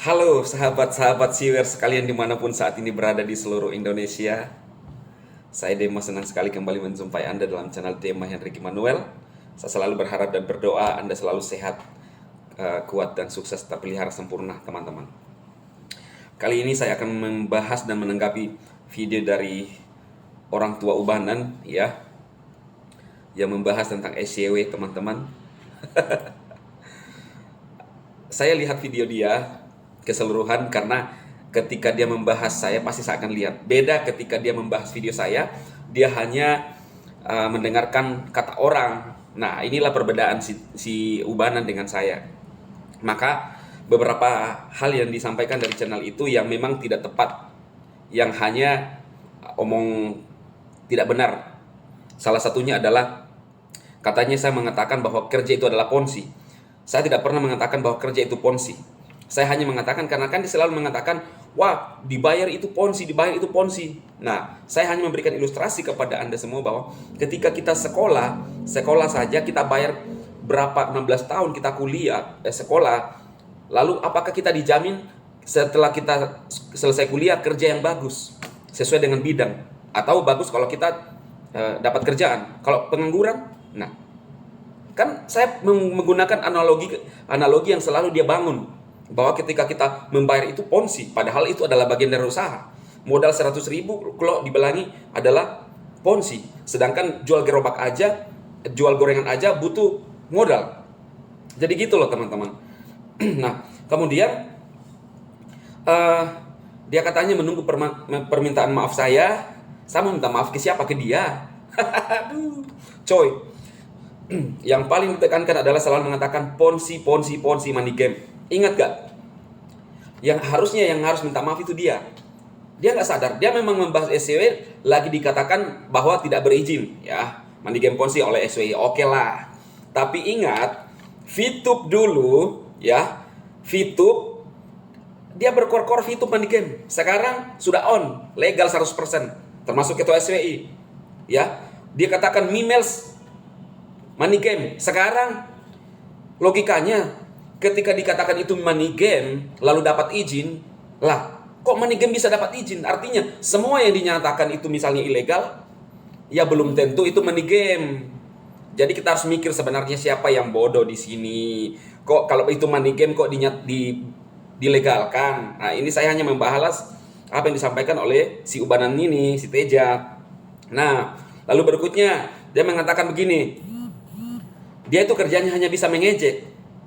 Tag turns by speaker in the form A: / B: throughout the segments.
A: Halo sahabat-sahabat siwer sekalian dimanapun saat ini berada di seluruh Indonesia. Saya Dema senang sekali kembali menjumpai Anda dalam channel Dema Henry Manuel. Saya selalu berharap dan berdoa Anda selalu sehat, kuat dan sukses terpelihara sempurna teman-teman. Kali ini saya akan membahas dan menanggapi video dari orang tua ubanan ya, yang membahas tentang SJW teman-teman. Saya lihat video dia keseluruhan karena ketika dia membahas saya pasti saya akan lihat. Beda ketika dia membahas video saya, dia hanya mendengarkan kata orang. Nah, inilah perbedaan si Ubanan dengan saya. Maka beberapa hal yang disampaikan dari channel itu yang memang tidak tepat, yang hanya omong tidak benar. Salah satunya adalah katanya saya mengatakan bahwa kerja itu adalah ponzi. Saya tidak pernah mengatakan bahwa kerja itu ponzi. Saya hanya mengatakan karena kan dia selalu mengatakan, wah dibayar itu ponzi, dibayar itu ponzi. Nah, saya hanya memberikan ilustrasi kepada Anda semua bahwa ketika kita sekolah saja kita bayar berapa 16 tahun kita kuliah, sekolah. Lalu apakah kita dijamin setelah kita selesai kuliah kerja yang bagus sesuai dengan bidang, atau bagus kalau kita dapat kerjaan? Kalau pengangguran, nah kan saya menggunakan analogi yang selalu dia bangun bahwa ketika kita membayar itu ponzi, padahal itu adalah bagian dari usaha. Modal 100.000 kalau dibelangi adalah ponzi, sedangkan jual gerobak aja, jual gorengan aja butuh modal. Jadi gitu loh teman-teman. Nah kemudian dia katanya menunggu permintaan maaf saya. Saya mau minta maaf ke siapa? Ke dia. Aduh, coy. Yang paling ditekankan adalah selalu mengatakan ponzi money game. Ingat gak? Yang harus minta maaf itu dia. Dia nggak sadar. Dia memang membahas SJW lagi dikatakan bahwa tidak berizin, ya, money game ponzi oleh SJW. Oke lah. Tapi ingat, VTube dulu, ya, VTube dia berkor-kor VTube money game. Sekarang sudah on, legal 100%, termasuk ketua SWI. Ya, dia katakan Mimels money game. Sekarang logikanya ketika dikatakan itu money game lalu dapat izin, lah kok money game bisa dapat izin? Artinya semua yang dinyatakan itu misalnya ilegal, ya belum tentu itu money game. Jadi kita harus mikir sebenarnya siapa yang bodoh di sini. Kok kalau itu money game kok dilegalkan? Nah, ini saya hanya membahas apa yang disampaikan oleh si Ubanan ini, si Teja. Nah, lalu berikutnya dia mengatakan begini. Dia itu kerjanya hanya bisa mengejek.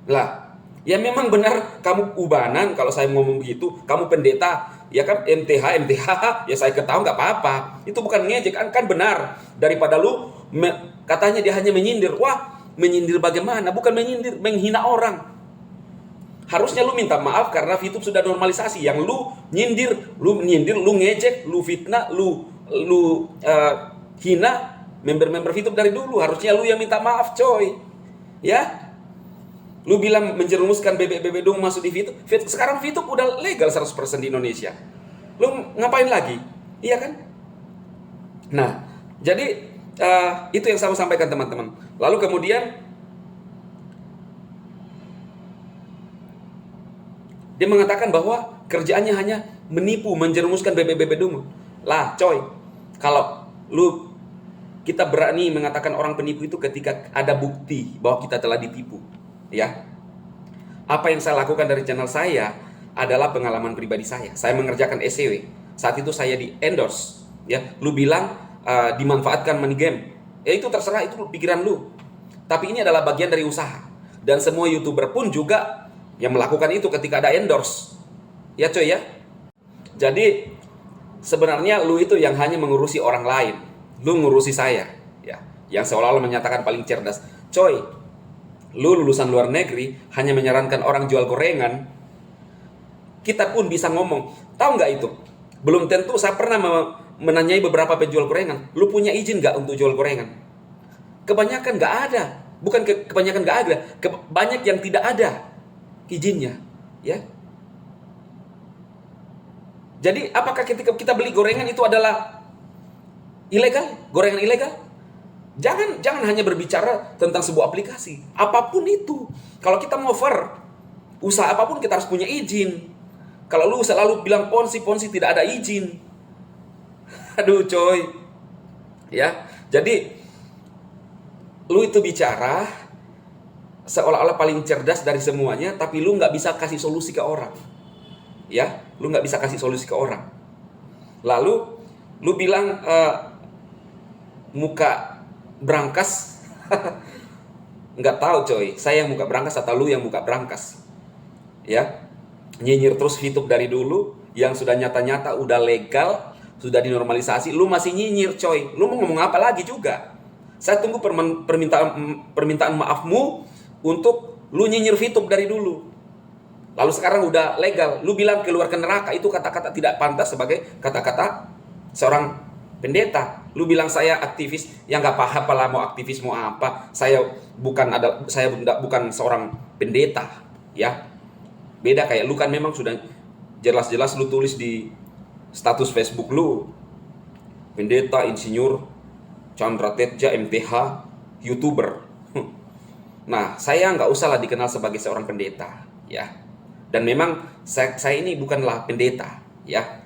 A: Lah, ya memang benar kamu Ubanan kalau saya ngomong begitu, kamu pendeta, ya kan MTH, ya saya ketahui nggak apa-apa. Itu bukan ngejek, kan benar. Daripada lu katanya dia hanya menyindir. Wah, menyindir bagaimana? Bukan menyindir, menghina orang. Harusnya lu minta maaf karena VTube sudah normalisasi. Yang lu nyindir, lu ngejek, lu fitnah, lu hina member-member VTube dari dulu. Harusnya lu yang minta maaf, coy. Ya? Lu bilang menjerumuskan bebek-bebek dong masuk di VTube. Sekarang VTube udah legal 100% di Indonesia. Lu ngapain lagi? Iya kan? Nah, jadi itu yang saya sampaikan teman-teman. Lalu kemudian dia mengatakan bahwa kerjaannya hanya menipu, menjerumuskan bebek-bebek dong. Lah, coy. Kalau kita berani mengatakan orang penipu itu ketika ada bukti bahwa kita telah ditipu. Ya, apa yang saya lakukan dari channel saya adalah pengalaman pribadi saya. Saya mengerjakan SJW. Saat itu saya di endorse. Ya, lu bilang dimanfaatkan money game. Ya itu terserah, itu pikiran lu. Tapi ini adalah bagian dari usaha. Dan semua YouTuber pun juga yang melakukan itu ketika ada endorse. Ya coy ya. Jadi sebenarnya lu itu yang hanya mengurusi orang lain. Lu ngurusi saya. Ya, yang seolah-olah menyatakan paling cerdas. Coy, lu lulusan luar negeri hanya menyarankan orang jual gorengan, kita pun bisa ngomong. Tahu nggak itu? Belum tentu. Saya pernah menanyai beberapa penjual gorengan, lu punya izin nggak untuk jual gorengan? Kebanyakan nggak ada. Bukan kebanyakan nggak ada, banyak yang tidak ada izinnya, ya. Jadi apakah ketika kita beli gorengan itu adalah ilegal? Gorengan ilegal? Jangan hanya berbicara tentang sebuah aplikasi. Apapun itu. Kalau kita mau usaha apapun kita harus punya izin. Kalau lu selalu bilang Ponzi tidak ada izin. Aduh coy. Ya, jadi lu itu bicara seolah-olah paling cerdas dari semuanya, tapi lu nggak bisa kasih solusi ke orang. Ya, lu nggak bisa kasih solusi ke orang. Lalu lu bilang muka brankas. Nggak tahu coy, saya yang muka brankas atau lu yang muka brankas. Ya, nyinyir terus VTube dari dulu, yang sudah nyata-nyata udah legal, sudah dinormalisasi, lu masih nyinyir coy. Lu mau ngomong apa lagi juga? Saya tunggu permintaan maafmu untuk lu nyinyir VTube dari dulu. Lalu sekarang udah legal, lu bilang keluar ke neraka, itu kata-kata tidak pantas sebagai kata-kata seorang pendeta. Lu bilang saya aktivis, yang nggak paham lah mau aktivis mau apa. Saya bukan seorang pendeta, ya. Beda kayak lu kan memang sudah jelas-jelas lu tulis di status Facebook lu, pendeta insinyur Chandra Teja MTH YouTuber. Nah, saya nggak usah lah dikenal sebagai seorang pendeta, ya. Dan memang saya ini bukanlah pendeta, ya.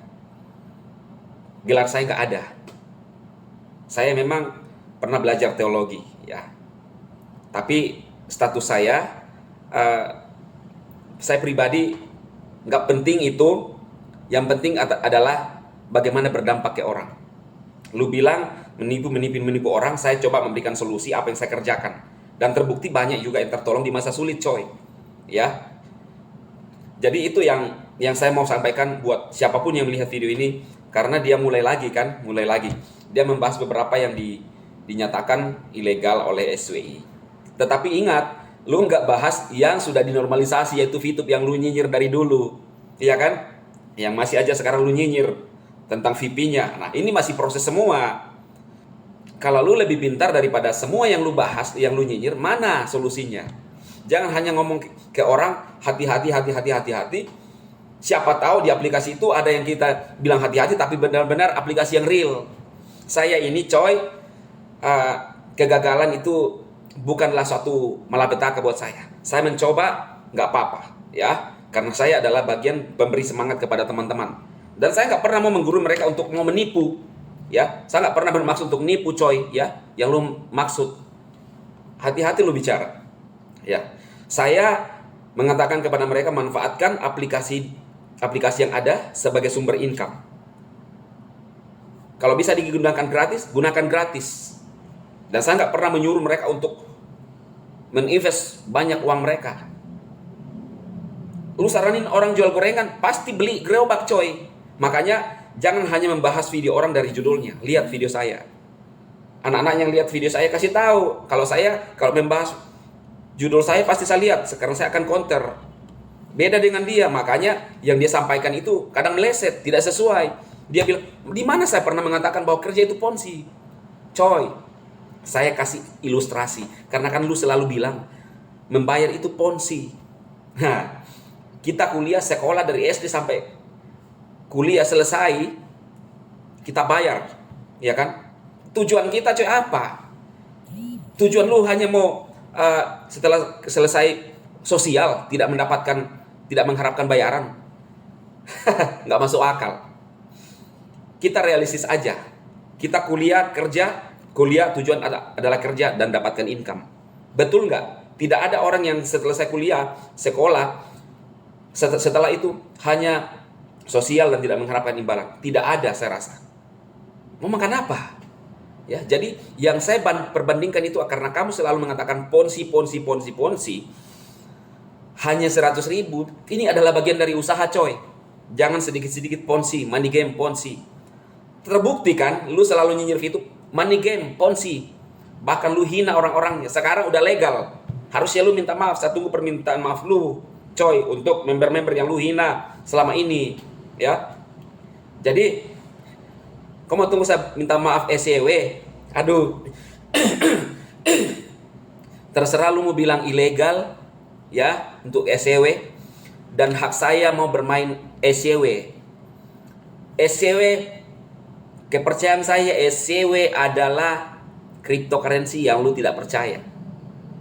A: Gelar saya nggak ada. Saya memang pernah belajar teologi, ya. Tapi status saya pribadi nggak penting itu. Yang penting adalah bagaimana berdampak ke orang. Lu bilang menipu orang, saya coba memberikan solusi apa yang saya kerjakan. Dan terbukti banyak juga yang tertolong di masa sulit, coy. Ya. Jadi itu yang saya mau sampaikan buat siapapun yang melihat video ini, karena dia mulai lagi. Dia membahas beberapa yang dinyatakan ilegal oleh SWI. Tetapi ingat, lu nggak bahas yang sudah dinormalisasi, yaitu VTube yang lu nyinyir dari dulu, iya kan? Yang masih aja sekarang lu nyinyir tentang VP-nya. Nah, ini masih proses semua. Kalau lu lebih pintar daripada semua yang lu bahas, yang lu nyinyir, mana solusinya? Jangan hanya ngomong ke orang hati-hati. Siapa tahu di aplikasi itu ada yang kita bilang hati-hati, tapi benar-benar aplikasi yang real. Saya ini coy, kegagalan itu bukanlah suatu malapetaka buat saya. Saya mencoba, nggak apa-apa, ya. Karena saya adalah bagian pemberi semangat kepada teman-teman. Dan saya nggak pernah mau menggurui mereka untuk mau menipu, ya. Saya nggak pernah bermaksud untuk nipu, coy, ya. Yang lu maksud, hati-hati lu bicara, ya. Saya mengatakan kepada mereka, manfaatkan aplikasi yang ada sebagai sumber income. Kalau bisa digunakan gratis, gunakan gratis. Dan saya nggak pernah menyuruh mereka untuk meninvest banyak uang mereka. Lu saranin orang jual gorengan, pasti beli gerobak, coy. Makanya jangan hanya membahas video orang dari judulnya. Lihat video saya. Anak-anak yang lihat video saya kasih tahu. Kalau membahas judul saya pasti saya lihat. Sekarang saya akan counter. Beda dengan dia. Makanya yang dia sampaikan itu kadang meleset, tidak sesuai. Dia bilang, di mana saya pernah mengatakan bahwa kerja itu Ponzi? Coy, saya kasih ilustrasi. Karena kan lu selalu bilang, membayar itu Ponzi. Nah, kita kuliah sekolah dari SD sampai kuliah selesai, kita bayar, ya kan? Tujuan kita coy apa? Tujuan lu hanya mau setelah selesai sosial tidak mengharapkan bayaran. Nggak masuk akal. Kita realistis aja. Kita kuliah tujuan adalah kerja dan dapatkan income. Betul nggak? Tidak ada orang yang setelah saya kuliah, sekolah, setelah itu hanya sosial dan tidak mengharapkan imbalan. Tidak ada, saya rasa. Mau makan apa? Ya, jadi yang saya perbandingkan itu karena kamu selalu mengatakan Ponzi. Hanya 100.000. Ini adalah bagian dari usaha, coy. Jangan sedikit-sedikit Ponzi, money game Ponzi. Terbukti kan, lu selalu nyinyir itu money game Ponzi. Bahkan lu hina orang-orangnya. Sekarang udah legal. Harusnya lu minta maaf. Saya tunggu permintaan maaf lu, coy, untuk member-member yang lu hina selama ini, ya. Jadi kamu tunggu saya minta maaf SCW. Aduh. Terserah lu mau bilang ilegal, ya, untuk SCW. Dan hak saya mau bermain SCW. Kepercayaan saya, SCW adalah cryptocurrency yang lu tidak percaya.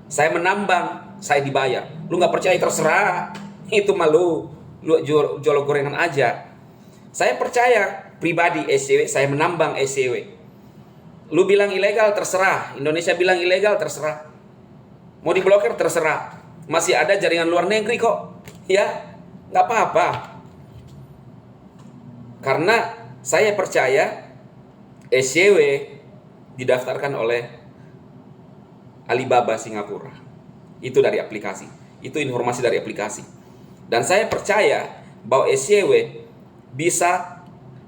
A: Saya menambang, saya dibayar. Lu gak percaya terserah, itu malu. lu jual gorengan aja. Saya percaya pribadi SCW, saya menambang SCW. Lu bilang ilegal terserah, Indonesia bilang ilegal terserah. Mau diblokir terserah. Masih ada jaringan luar negeri kok. Ya, nggak apa-apa. Karena saya percaya SCW didaftarkan oleh Alibaba Singapura. Itu dari aplikasi. Itu informasi dari aplikasi. Dan saya percaya bahwa SCW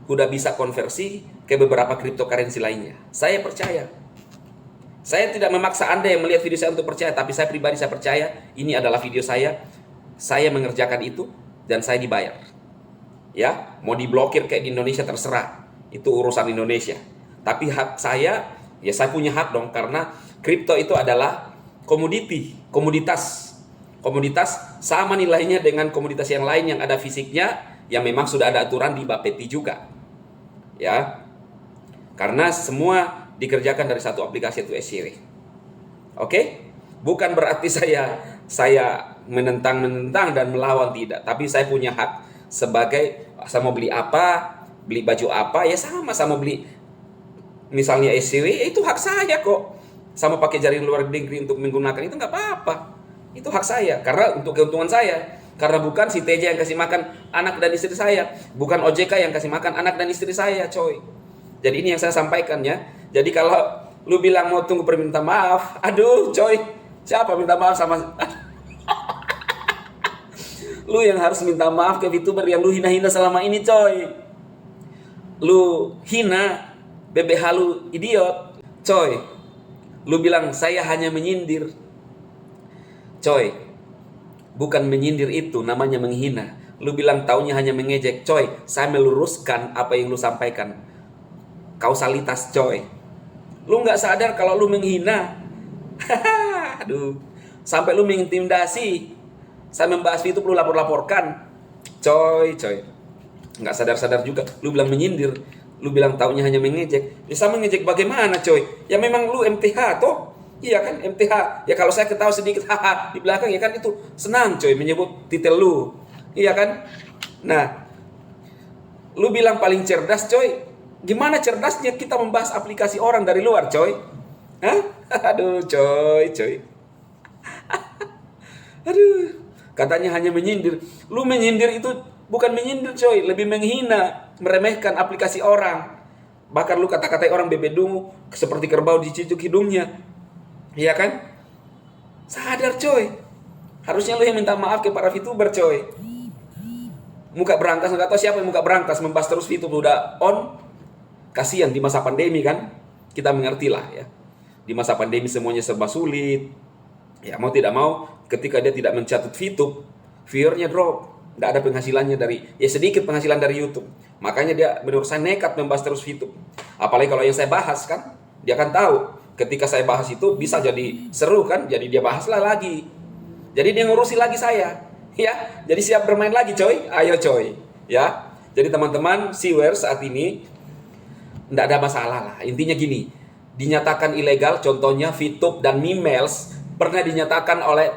A: sudah bisa konversi ke beberapa cryptocurrency lainnya. Saya percaya. Saya tidak memaksa Anda yang melihat video saya untuk percaya, tapi saya pribadi saya percaya ini adalah video saya. Saya mengerjakan itu dan saya dibayar. Ya, mau diblokir kayak di Indonesia terserah. Itu urusan Indonesia. Tapi hak saya, ya saya punya hak dong, karena kripto itu adalah komoditas. Komoditas sama nilainya dengan komoditas yang lain yang ada fisiknya, yang memang sudah ada aturan di Bapeti juga. Ya. Karena semua dikerjakan dari satu aplikasi, itu SCW. Oke? Bukan berarti saya menentang dan melawan, tidak. Tapi saya punya hak sebagai, saya mau beli apa, beli baju apa, ya sama beli misalnya SCW, itu hak saya kok. Sama pakai jaringan luar negeri untuk menggunakan itu nggak apa-apa. Itu hak saya, karena untuk keuntungan saya. Karena bukan si TJ yang kasih makan anak dan istri saya, bukan OJK yang kasih makan anak dan istri saya, coy. Jadi ini yang saya sampaikan ya. Jadi kalau lu bilang mau tunggu permintaan maaf, aduh coy, siapa minta maaf sama lu yang harus minta maaf ke VTuber yang lu hina-hina selama ini, coy. Lu hina BBH lu idiot, coy. Lu bilang saya hanya menyindir. Coy, bukan menyindir, itu namanya menghina. Lu bilang taunya hanya mengejek, coy. Saya meluruskan apa yang lu sampaikan. Kausalitas, coy. Lu nggak sadar kalau lu menghina. Aduh, sampai lu mengintimidasi. Saya membahas itu perlu lapor-laporkan. Coy. Nggak sadar-sadar juga. Lu bilang menyindir. Lu bilang taunya hanya mengejek. Bisa mengejek bagaimana, coy? Ya memang lu MTH toh. Iya kan, MTH. Ya kalau saya ketawa sedikit haha di belakang, ya kan itu senang, coy, menyebut titel lu. Iya kan? Nah, lu bilang paling cerdas, coy. Gimana cerdasnya kita membahas aplikasi orang dari luar, coy? Hah? Aduh, coy. Aduh, katanya hanya menyindir. Lu menyindir itu bukan menyindir, coy, lebih menghina, meremehkan aplikasi orang. Bahkan lu kata-katai orang bebedungu seperti kerbau dicicuk hidungnya. Iya kan? Sadar, coy. Harusnya lu yang minta maaf ke para VTuber, coy. Muka berangkas, nggak tahu siapa yang muka berangkas membahas terus VTuber udah on. Kasihan di masa pandemi kan. Kita mengerti lah ya. Di masa pandemi semuanya serba sulit. Ya mau tidak mau, ketika dia tidak mencatut VTube, viewernya drop. Nggak ada penghasilannya sedikit penghasilan dari YouTube. Makanya dia menurut saya nekat membahas terus VTube. Apalagi kalau yang saya bahas kan, dia akan tahu. Ketika saya bahas itu bisa jadi seru kan, jadi dia bahaslah lagi. Jadi dia ngurusi lagi saya, ya. Jadi siap bermain lagi, coy. Ayo, coy, ya. Jadi teman-teman, viewers saat ini enggak ada masalah lah. Intinya gini, dinyatakan ilegal, contohnya VTube dan Mimels pernah dinyatakan oleh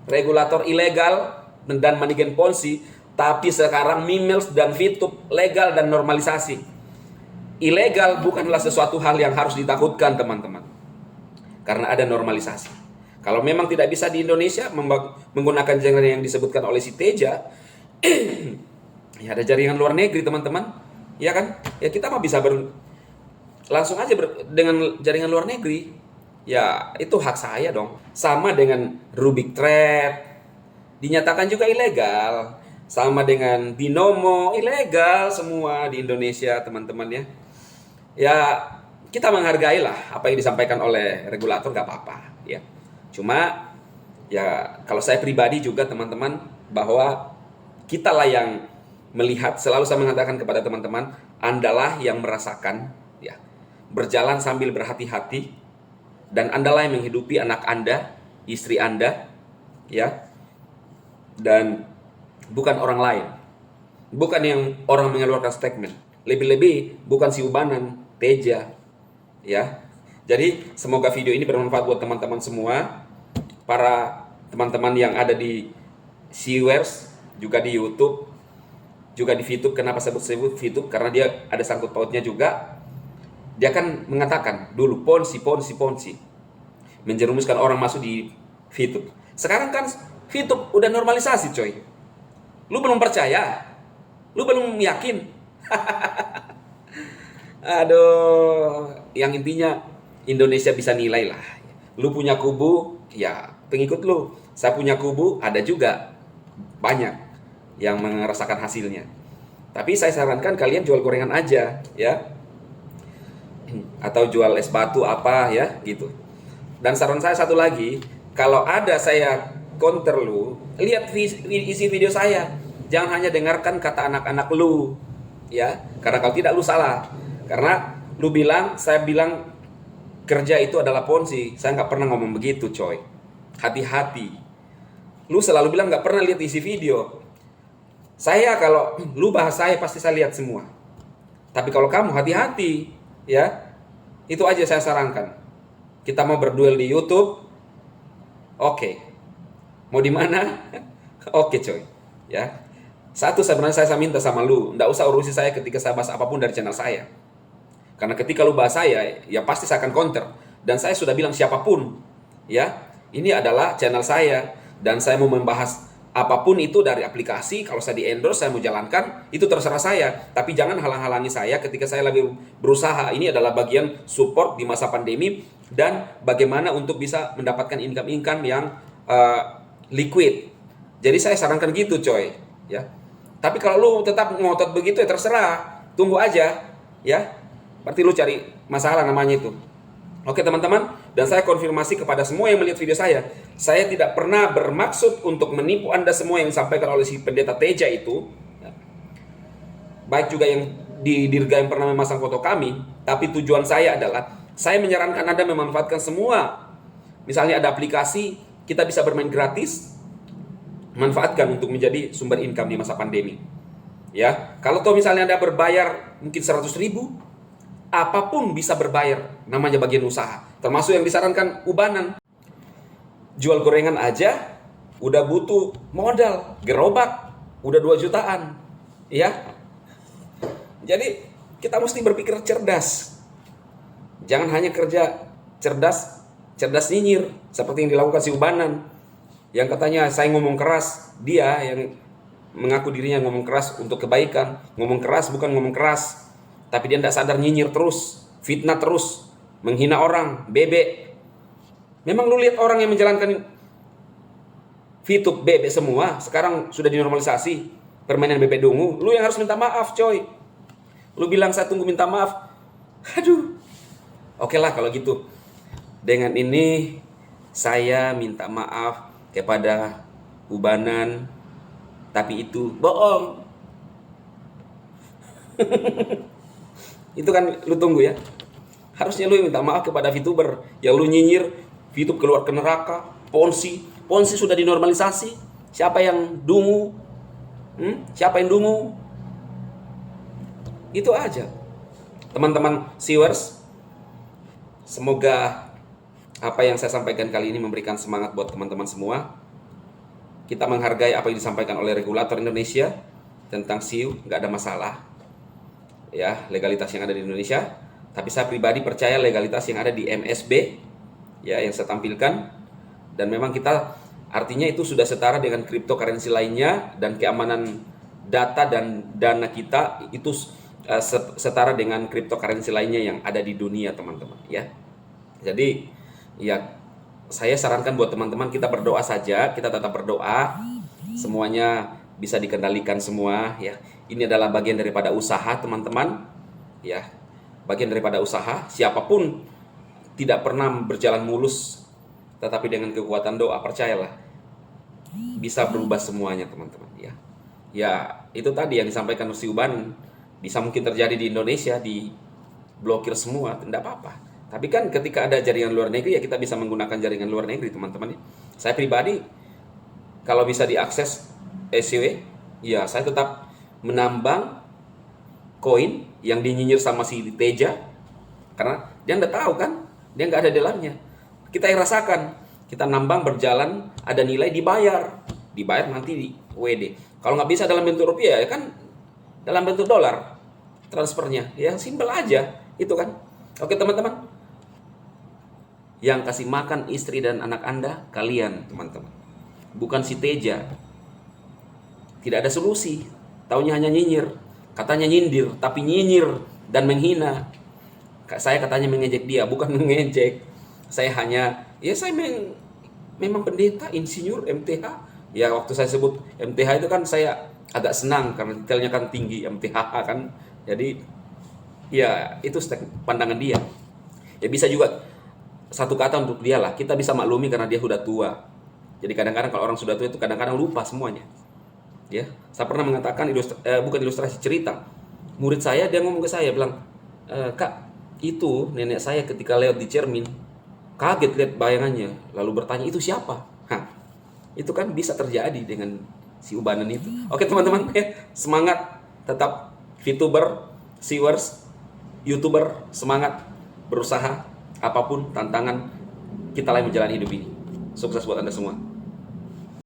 A: regulator ilegal dan manajemen Ponzi, tapi sekarang Mimels dan VTube legal dan normalisasi. Ilegal bukanlah sesuatu hal yang harus ditakutkan, teman-teman. Karena ada normalisasi. Kalau memang tidak bisa di Indonesia menggunakan jaringan yang disebutkan oleh si Teja, ya ada jaringan luar negeri, teman-teman. Ya kan? Ya kita mah bisa langsung aja dengan jaringan luar negeri. Ya itu hak saya dong. Sama dengan Rubik Trade, dinyatakan juga ilegal. Sama dengan Binomo, ilegal semua di Indonesia, teman-teman ya. Ya kita menghargai lah apa yang disampaikan oleh regulator, gak apa-apa ya. Cuma ya kalau saya pribadi juga, teman-teman, bahwa kita lah yang melihat, selalu saya mengatakan kepada teman-teman, Andalah yang merasakan ya, berjalan sambil berhati-hati, dan Andalah yang menghidupi anak Anda, istri Anda ya, dan bukan orang lain. Bukan yang orang mengeluarkan statement. Lebih-lebih bukan si Ubanan, Teja ya. Jadi semoga video ini bermanfaat buat teman-teman semua, para teman-teman yang ada di viewers juga di YouTube, juga di VTube. Kenapa sebut VTube? Karena dia ada sangkut pautnya juga. Dia kan mengatakan dulu ponzi, menjerumuskan orang masuk di VTube. Sekarang kan VTube udah normalisasi, coy. Lu belum percaya? Lu belum yakin? Aduh, yang intinya Indonesia bisa nilai lah. Lu punya kubu, ya pengikut lu. Saya punya kubu, ada juga banyak yang merasakan hasilnya. Tapi saya sarankan kalian jual gorengan aja, ya. Atau jual es batu apa ya, gitu. Dan saran saya satu lagi, kalau ada saya counter lu, lihat isi video saya. Jangan hanya dengarkan kata anak-anak lu, ya. Karena kalau tidak lu salah. Karena lu bilang, saya bilang kerja itu adalah ponzi. Saya nggak pernah ngomong begitu, coy. Hati-hati. Lu selalu bilang nggak pernah lihat isi video. Saya kalau lu bahas saya pasti saya lihat semua. Tapi kalau kamu hati-hati, ya. Itu aja saya sarankan. Kita mau berduel di YouTube. Oke. Mau di mana? Oke, coy. Ya. Satu sebenarnya saya minta sama lu, nggak usah urusi saya ketika saya bahas apapun dari channel saya. Karena ketika lu bahas saya, ya pasti saya akan counter. Dan saya sudah bilang siapapun, ya, ini adalah channel saya. Dan saya mau membahas apapun itu dari aplikasi, kalau saya di-endorse, saya mau jalankan, itu terserah saya. Tapi jangan halang-halangi saya ketika saya lagi berusaha. Ini adalah bagian support di masa pandemi, dan bagaimana untuk bisa mendapatkan income-income yang liquid. Jadi saya sarankan gitu, coy. Ya. Tapi kalau lu tetap ngotot begitu, ya terserah. Tunggu aja, ya. Berarti lu cari masalah namanya itu. Oke teman-teman, dan saya konfirmasi kepada semua yang melihat video saya tidak pernah bermaksud untuk menipu Anda semua yang disampaikan oleh si pendeta Teja itu. Baik juga yang di Dirga yang pernah memasang foto kami, tapi tujuan saya adalah saya menyarankan Anda memanfaatkan semua. Misalnya ada aplikasi, kita bisa bermain gratis, manfaatkan untuk menjadi sumber income di masa pandemi. Ya, kalau toh misalnya Anda berbayar mungkin 100.000, apapun bisa berbayar, namanya bagian usaha. Termasuk yang disarankan ubanan. Jual gorengan aja udah butuh modal, gerobak udah 2 jutaan. Ya. Jadi kita mesti berpikir cerdas. Jangan hanya kerja cerdas nyinyir seperti yang dilakukan si ubanan. Yang katanya saya ngomong keras, dia yang mengaku dirinya ngomong keras untuk kebaikan. Ngomong keras bukan ngomong keras, tapi dia tidak sadar, nyinyir terus, fitnah terus, menghina orang, bebek. Memang lu lihat orang yang menjalankan VTube bebek semua, sekarang sudah dinormalisasi permainan bebek dungu. Lu yang harus minta maaf, coy. Lu bilang saya tunggu minta maaf. Aduh. Oke lah kalau gitu. Dengan ini saya minta maaf kepada ubanan, tapi itu bohong. Itu kan lu tunggu ya. Harusnya lu minta maaf kepada VTuber yang lu nyinyir, VTube keluar ke neraka, ponzi sudah dinormalisasi. Siapa yang dungu? Siapa yang dungu? Itu aja. Teman-teman viewers, semoga apa yang saya sampaikan kali ini memberikan semangat buat teman-teman semua. Kita menghargai apa yang disampaikan oleh regulator Indonesia tentang SIU, nggak ada masalah. Ya, legalitas yang ada di Indonesia. Tapi saya pribadi percaya legalitas yang ada di MSB, ya, yang saya tampilkan. Dan memang kita artinya itu sudah setara dengan cryptocurrency lainnya, dan keamanan data dan dana kita itu setara dengan cryptocurrency lainnya yang ada di dunia, teman-teman. Ya, jadi ya, saya sarankan buat teman-teman kita berdoa saja, kita tetap berdoa, semuanya bisa dikendalikan semua, ya. Ini adalah bagian daripada usaha, teman-teman, ya. Bagian daripada usaha, siapapun tidak pernah berjalan mulus, tetapi dengan kekuatan doa, percayalah, bisa berubah semuanya, teman-teman, ya. Ya, itu tadi yang disampaikan si Uban, bisa mungkin terjadi di Indonesia, di blokir semua, tidak apa-apa. Tapi kan ketika ada jaringan luar negeri, ya kita bisa menggunakan jaringan luar negeri, teman-teman. Saya pribadi, kalau bisa diakses SCW, ya saya tetap menambang koin yang dinyinyir sama si Teja. Karena dia nggak tahu kan, dia nggak ada dalamnya. Kita yang rasakan, kita nambang berjalan, ada nilai dibayar nanti di WD. Kalau nggak bisa dalam bentuk rupiah, ya kan dalam bentuk dolar transfernya. Ya simpel aja, itu kan. Oke teman-teman, yang kasih makan istri dan anak Anda, kalian teman-teman. Bukan si Teja. Tidak ada solusi. Taunya hanya nyinyir. Katanya nyindir, tapi nyinyir dan menghina. Saya katanya mengejek dia, bukan mengejek. Saya hanya, ya saya memang pendeta, insinyur, MTH. Ya waktu saya sebut MTH itu kan saya agak senang karena detailnya kan tinggi, MTH kan. Jadi ya itu pandangan dia. Ya bisa juga satu kata untuk dia lah, kita bisa maklumi karena dia sudah tua. Jadi kadang-kadang kalau orang sudah tua itu kadang-kadang lupa semuanya. Ya, saya pernah mengatakan bukan ilustrasi, cerita. Murid saya dia ngomong ke saya bilang, "Kak, itu nenek saya ketika lewat di cermin kaget lihat bayangannya, lalu bertanya itu siapa?" Hah, itu kan bisa terjadi dengan si ubanan itu. Oke teman-teman, semangat tetap VTuber, Sewers, YouTuber, semangat berusaha apapun tantangan kita lain menjalani hidup ini. Sukses buat Anda semua.